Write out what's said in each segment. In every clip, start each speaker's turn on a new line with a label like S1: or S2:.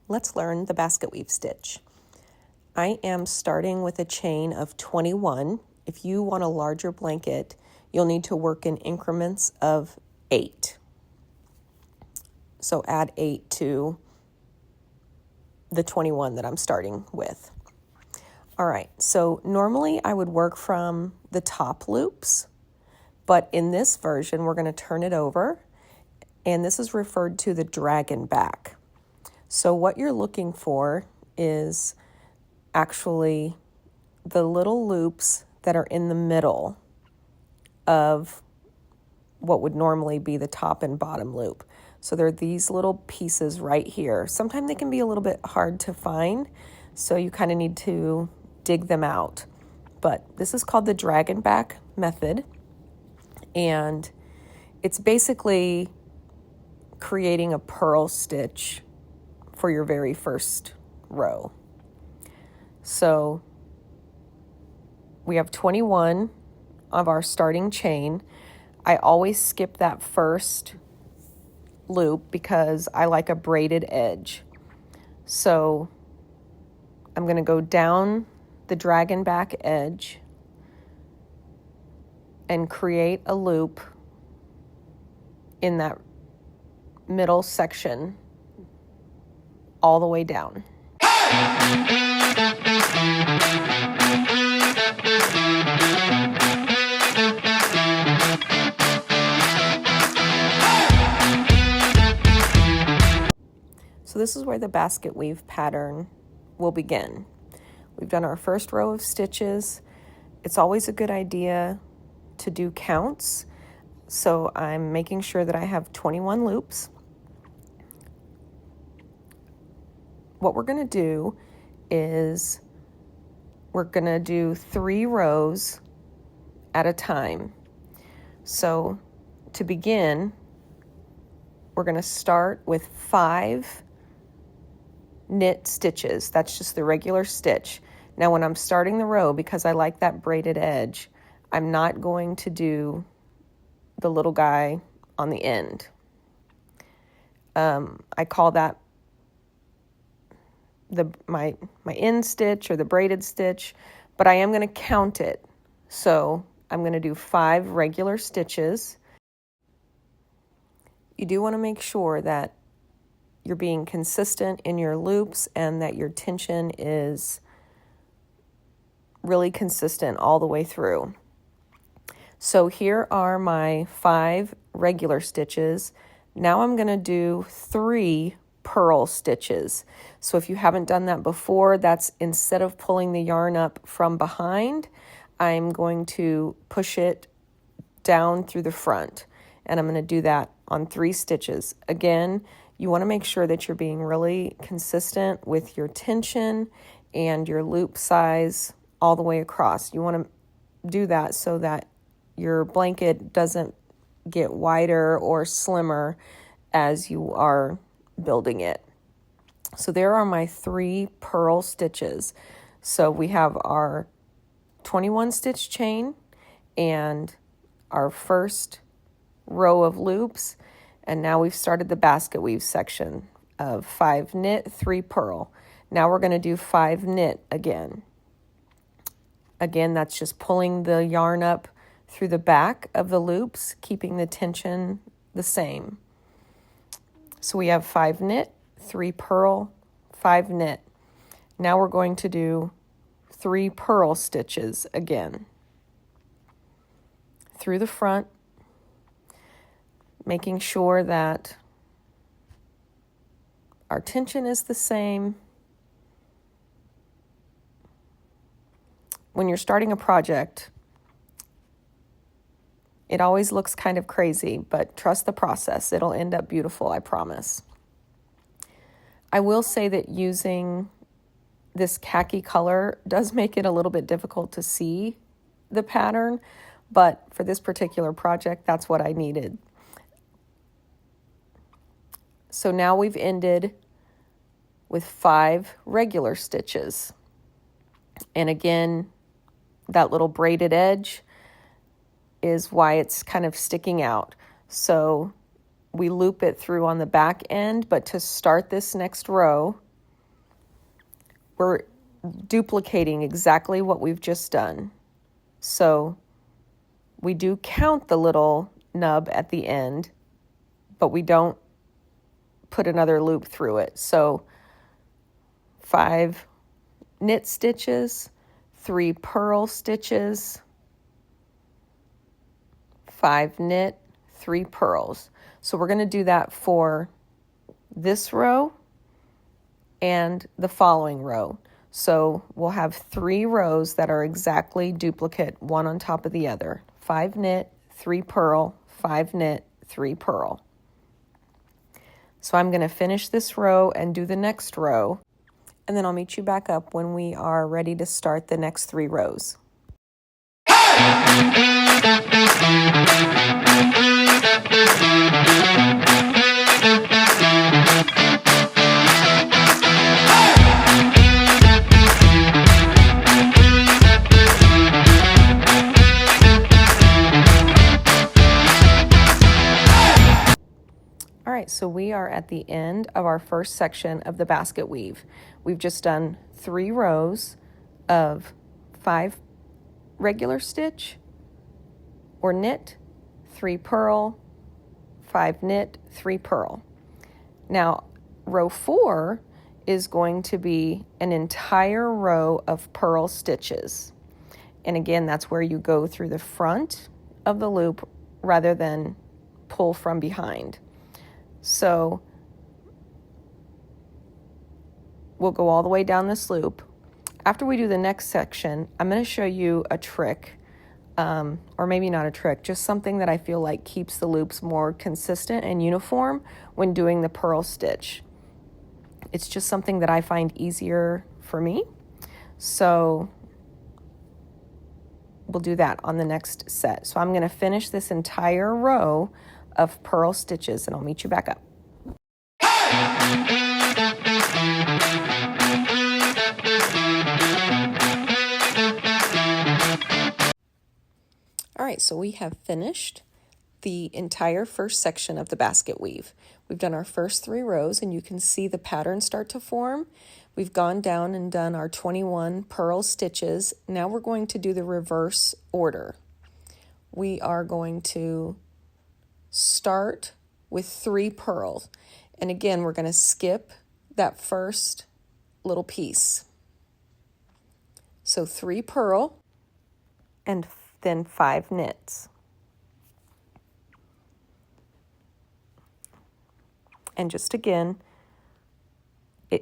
S1: Let's learn the basket weave stitch. I am starting with a chain of 21. If you want a larger blanket, you'll need to work in increments of 8. So add 8 to the 21 that I'm starting with. All right, so normally I would work from the top loops, but in this version, we're going to turn it over, and this is referred to the dragon back. So what you're looking for is actually the little loops that are in the middle of what would normally be the top and bottom loop. So there are these little pieces right here. Sometimes they can be a little bit hard to find, so you kind of need to dig them out. But this is called the dragon back method, and it's basically creating a purl stitch for your very first row. So we have 21 of our starting chain. I always skip that first loop because I like a braided edge. So I'm going to go down the dragon back edge and create a loop in that middle section all the way down. So this is where the basket weave pattern will begin. We've done our first row of stitches. It's always a good idea to do counts. So I'm making sure that I have 21 loops. What we're going to do is we're going to do 3 rows at a time. So to begin, we're going to start with 5 knit stitches. That's just the regular stitch. Now when I'm starting the row, because I like that braided edge, I'm not going to do the little guy on the end. I call that my end stitch or the braided stitch, but I am going to count it. So I'm going to do 5 regular stitches. You do want to make sure that you're being consistent in your loops and that your tension is really consistent all the way through. So here are my 5 regular stitches. Now I'm going to do 3 purl stitches. So if you haven't done that before, that's instead of pulling the yarn up from behind, I'm going to push it down through the front. And I'm going to do that on 3 stitches. Again, you want to make sure that you're being really consistent with your tension and your loop size all the way across. You want to do that so that your blanket doesn't get wider or slimmer as you are building it. So there are my 3 purl stitches. So we have our 21 stitch chain and our first row of loops, and now we've started the basket weave section of 5 knit, 3 purl. Now we're going to do 5 knit again. Again, that's just pulling the yarn up through the back of the loops, keeping the tension the same. So we have 5 knit, 3 purl, 5 knit. Now we're going to do 3 purl stitches again through the front, making sure that our tension is the same. When you're starting a project, it always looks kind of crazy, but trust the process. It'll end up beautiful, I promise. I will say that using this khaki color does make it a little bit difficult to see the pattern, but for this particular project, that's what I needed. So now we've ended with 5 regular stitches. And again, that little braided edge is why it's kind of sticking out. So we loop it through on the back end, but to start this next row, we're duplicating exactly what we've just done. So we do count the little nub at the end, but we don't put another loop through it. So 5 knit stitches, 3 purl stitches, 5 knit, 3 purls. So we're going to do that for this row and the following row. So we'll have 3 rows that are exactly duplicate, one on top of the other. 5 knit, 3 purl, 5 knit, 3 purl. So I'm going to finish this row and do the next row, and then I'll meet you back up when we are ready to start the next 3 rows. All right, so we are at the end of our first section of the basket weave. We've just done 3 rows of 5 regular stitch or knit, 3 purl, 5 knit, 3 purl. Now, row 4 is going to be an entire row of purl stitches. And again, that's where you go through the front of the loop rather than pull from behind. So we'll go all the way down this loop. After we do the next section, I'm going to show you a trick, or maybe not a trick, just something that I feel like keeps the loops more consistent and uniform when doing the purl stitch. It's just something that I find easier for me. So we'll do that on the next set. So I'm going to finish this entire row of purl stitches, and I'll meet you back up. All right, so we have finished the entire first section of the basket weave. We've done our first 3 rows, and you can see the pattern start to form. We've gone down and done our 21 purl stitches. Now we're going to do the reverse order. We are going to start with 3 purls. And again, we're going to skip that first little piece. So 3 purl and then 5 knits. And just again,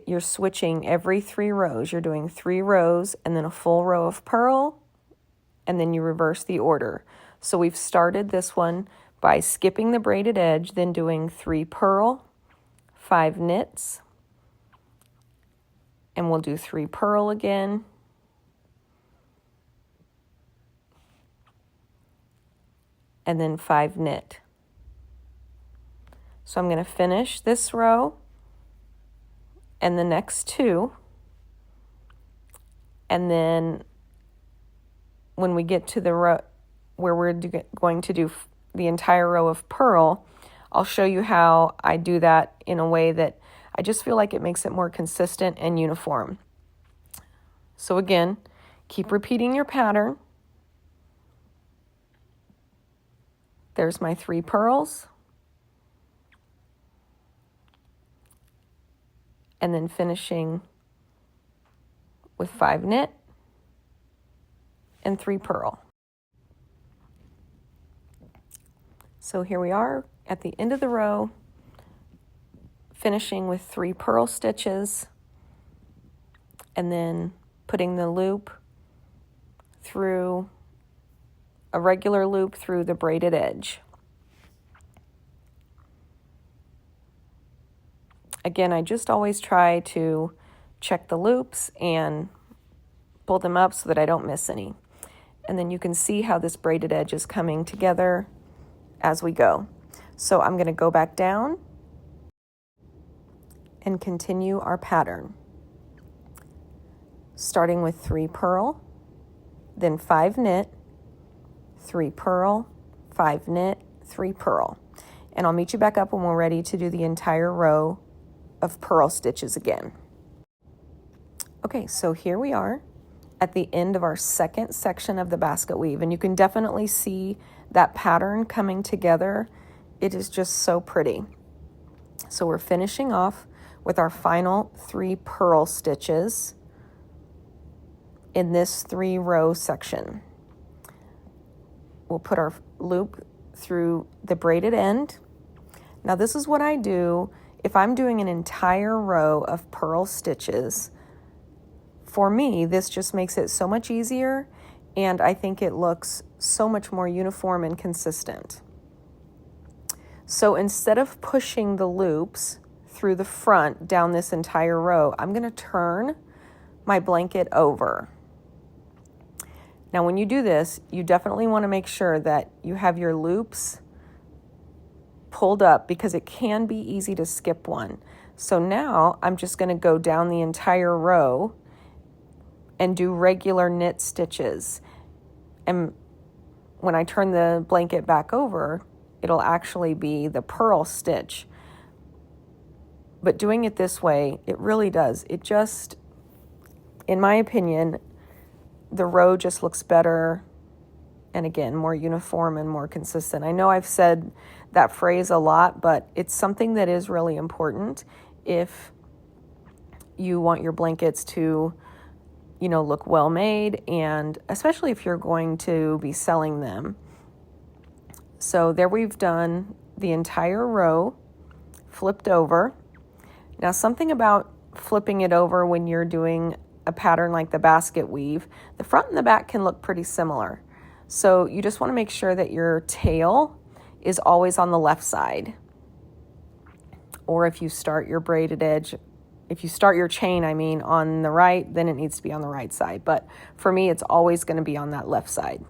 S1: you're switching every 3 rows. You're doing 3 rows and then a full row of purl, and then you reverse the order. So we've started this one by skipping the braided edge, then doing 3 purl, 5 knits, and we'll do 3 purl again, and then 5 knit. So I'm going to finish this row and the next 2, and then when we get to the row where we're going to do the entire row of purl, I'll show you how I do that in a way that I just feel like it makes it more consistent and uniform. So again, keep repeating your pattern. There's my 3 purls. And then finishing with 5 knit and 3 purl. So here we are at the end of the row, finishing with 3 purl stitches, and then putting the loop through a regular loop through the braided edge. Again, I just always try to check the loops and pull them up so that I don't miss any. And then you can see how this braided edge is coming together as we go. So I'm going to go back down and continue our pattern. Starting with 3 purl, then 5 knit, 3 purl, 5 knit, 3 purl. And I'll meet you back up when we're ready to do the entire row of purl stitches again. Okay, so here we are at the end of our second section of the basket weave, and you can definitely see that pattern coming together. It is just so pretty. So we're finishing off with our final 3 purl stitches in this 3-row section. We'll put our loop through the braided end. Now this is what I do if I'm doing an entire row of purl stitches. For me, this just makes it so much easier, and I think it looks so much more uniform and consistent. So instead of pushing the loops through the front down this entire row, I'm going to turn my blanket over. Now when you do this, you definitely want to make sure that you have your loops pulled up, because it can be easy to skip one. So now I'm just going to go down the entire row and do regular knit stitches. And when I turn the blanket back over, it'll actually be the purl stitch. But doing it this way, it really does. It just, in my opinion, the row just looks better, and again, more uniform and more consistent. I know I've said that phrase a lot, but it's something that is really important if you want your blankets to, look well made, and especially if you're going to be selling them. So there we've done the entire row flipped over. Now something about flipping it over when you're doing a pattern like the basket weave, the front and the back can look pretty similar. So you just want to make sure that your tail is always on the left side. Or if you start your braided edge, if you start your chain, on the right, then it needs to be on the right side. But for me, it's always going to be on that left side.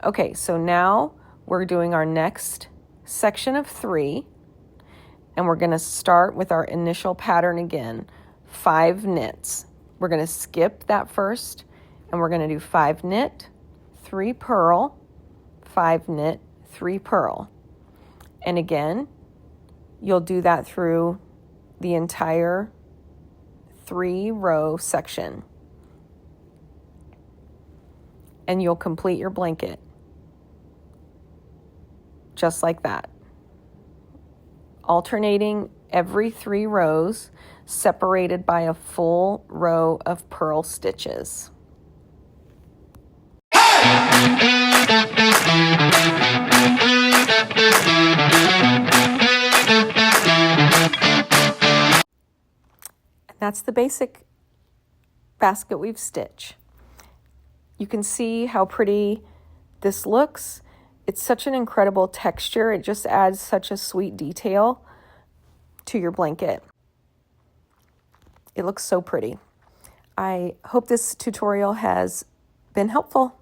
S1: Okay, so now we're doing our next section of 3, and we're going to start with our initial pattern again, 5 knits. We're going to skip that first, and we're going to do 5 knit, 3 purl, 5 knit, 3 purl. And again, you'll do that through the entire 3-row section. And you'll complete your blanket just like that, alternating every 3 rows, separated by a full row of purl stitches. That's the basic basket weave stitch. You can see how pretty this looks. It's such an incredible texture. It just adds such a sweet detail to your blanket. It looks so pretty. I hope this tutorial has been helpful.